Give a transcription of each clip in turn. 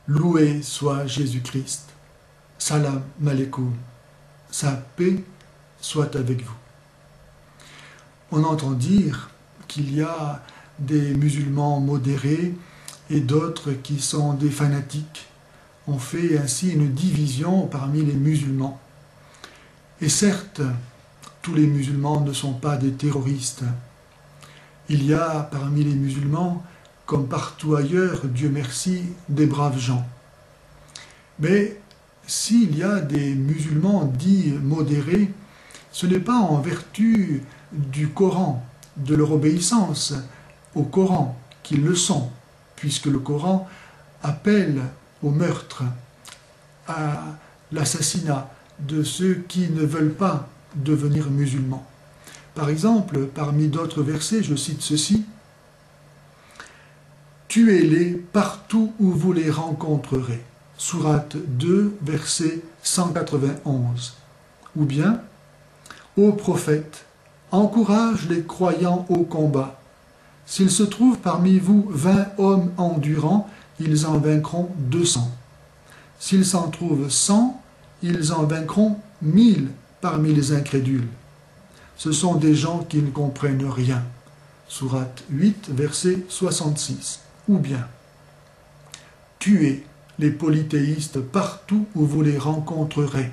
Loué soit Jésus-Christ. Salam alaikum. Sa paix soit avec vous. On entend dire qu'il y a des musulmans modérés et d'autres qui sont des fanatiques. On fait ainsi une division parmi les musulmans. Et certes, tous les musulmans ne sont pas des terroristes. Il y a parmi les musulmans, comme partout ailleurs, Dieu merci, des braves gens. Mais s'il y a des musulmans dits modérés, ce n'est pas en vertu du Coran, de leur obéissance au Coran qu'ils le sont, puisque le Coran appelle au meurtre, à l'assassinat de ceux qui ne veulent pas devenir musulmans. Par exemple, parmi d'autres versets, je cite ceci: « Tuez-les partout où vous les rencontrerez » Sourate 2, verset 191. Ou bien « Ô prophète, encourage les croyants au combat. S'il se trouve parmi vous 20 hommes endurants, ils en vaincront 200. S'ils s'en trouvent 100, ils en vaincront 1000 parmi les incrédules. Ce sont des gens qui ne comprennent rien. » Sourate 8, verset 66. Ou bien « Tuez les polythéistes partout où vous les rencontrerez.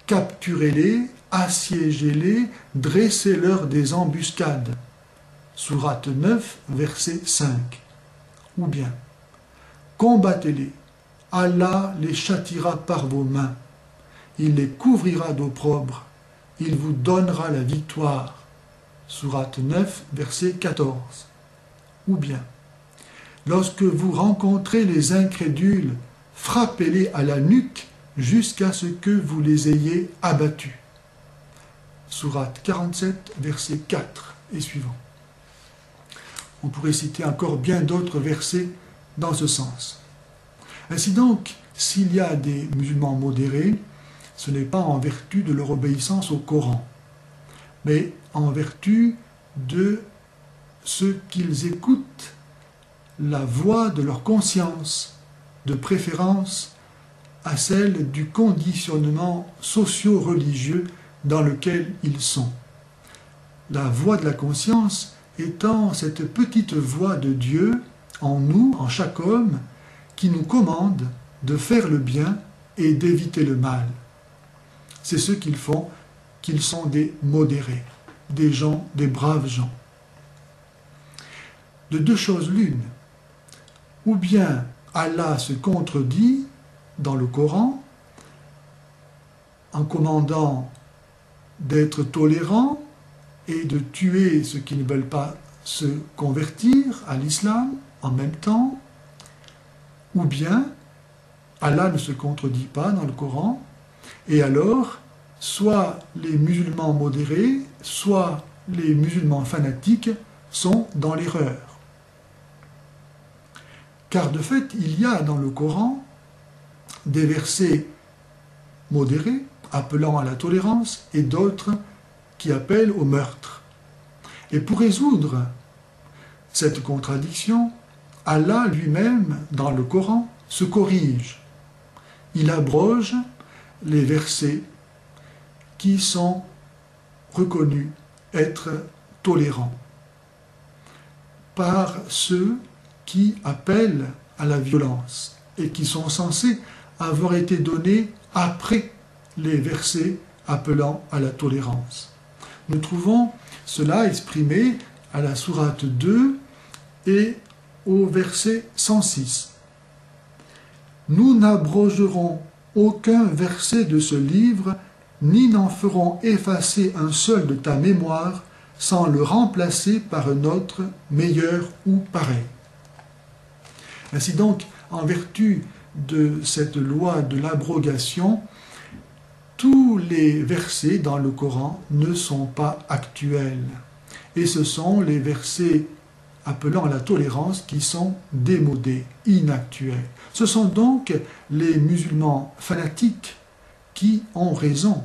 Capturez-les, assiégez-les, dressez-leur des embuscades. » Sourate 9, verset 5. Ou bien « Combattez-les, Allah les châtiera par vos mains. Il les couvrira d'opprobre, il vous donnera la victoire. » Sourate 9, verset 14. Ou bien « Lorsque vous rencontrez les incrédules, frappez-les à la nuque jusqu'à ce que vous les ayez abattus. » Sourate 47, verset 4 et suivant. On pourrait citer encore bien d'autres versets dans ce sens. Ainsi donc, s'il y a des musulmans modérés, ce n'est pas en vertu de leur obéissance au Coran, mais en vertu de ce qu'ils écoutent la voix de leur conscience, de préférence à celle du conditionnement socio-religieux dans lequel ils sont. La voix de la conscience étant cette petite voix de Dieu en nous, en chaque homme, qui nous commande de faire le bien et d'éviter le mal. C'est ce qu'ils font, qu'ils sont des modérés, des gens, des braves gens. De deux choses l'une, ou bien Allah se contredit dans le Coran en commandant d'être tolérant et de tuer ceux qui ne veulent pas se convertir à l'islam en même temps, ou bien Allah ne se contredit pas dans le Coran, et alors soit les musulmans modérés, soit les musulmans fanatiques sont dans l'erreur. Car de fait, il y a dans le Coran des versets modérés, appelant à la tolérance, et d'autres qui appellent au meurtre. Et pour résoudre cette contradiction, Allah lui-même, dans le Coran, se corrige. Il abroge les versets qui sont reconnus être tolérants par ceux qui appellent à la violence et qui sont censés avoir été donnés après les versets appelant à la tolérance. Nous trouvons cela exprimé à la sourate 2 et au verset 106. « Nous n'abrogerons aucun verset de ce livre, ni n'en ferons effacer un seul de ta mémoire, sans le remplacer par un autre, meilleur ou pareil. » Ainsi donc, en vertu de cette loi de l'abrogation, tous les versets dans le Coran ne sont pas actuels. Et ce sont les versets appelant à la tolérance qui sont démodés, inactuels. Ce sont donc les musulmans fanatiques qui ont raison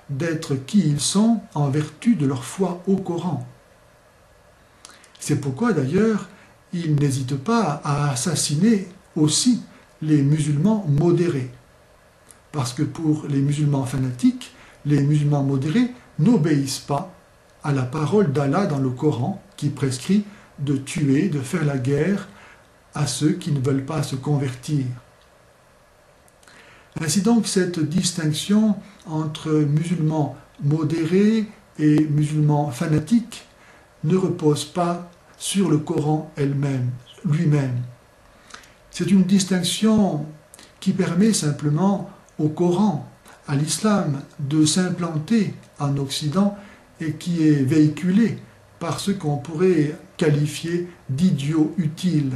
d'être qui ils sont en vertu de leur foi au Coran. C'est pourquoi d'ailleurs ils n'hésitent pas à assassiner aussi les musulmans modérés. Parce que pour les musulmans fanatiques, les musulmans modérés n'obéissent pas à la parole d'Allah dans le Coran qui prescrit de tuer, de faire la guerre à ceux qui ne veulent pas se convertir. Ainsi donc, cette distinction entre musulmans modérés et musulmans fanatiques ne repose pas sur le Coran lui-même. C'est une distinction qui permet simplement au Coran, à l'islam, de s'implanter en Occident et qui est véhiculée par ce qu'on pourrait qualifier d'idiots utiles.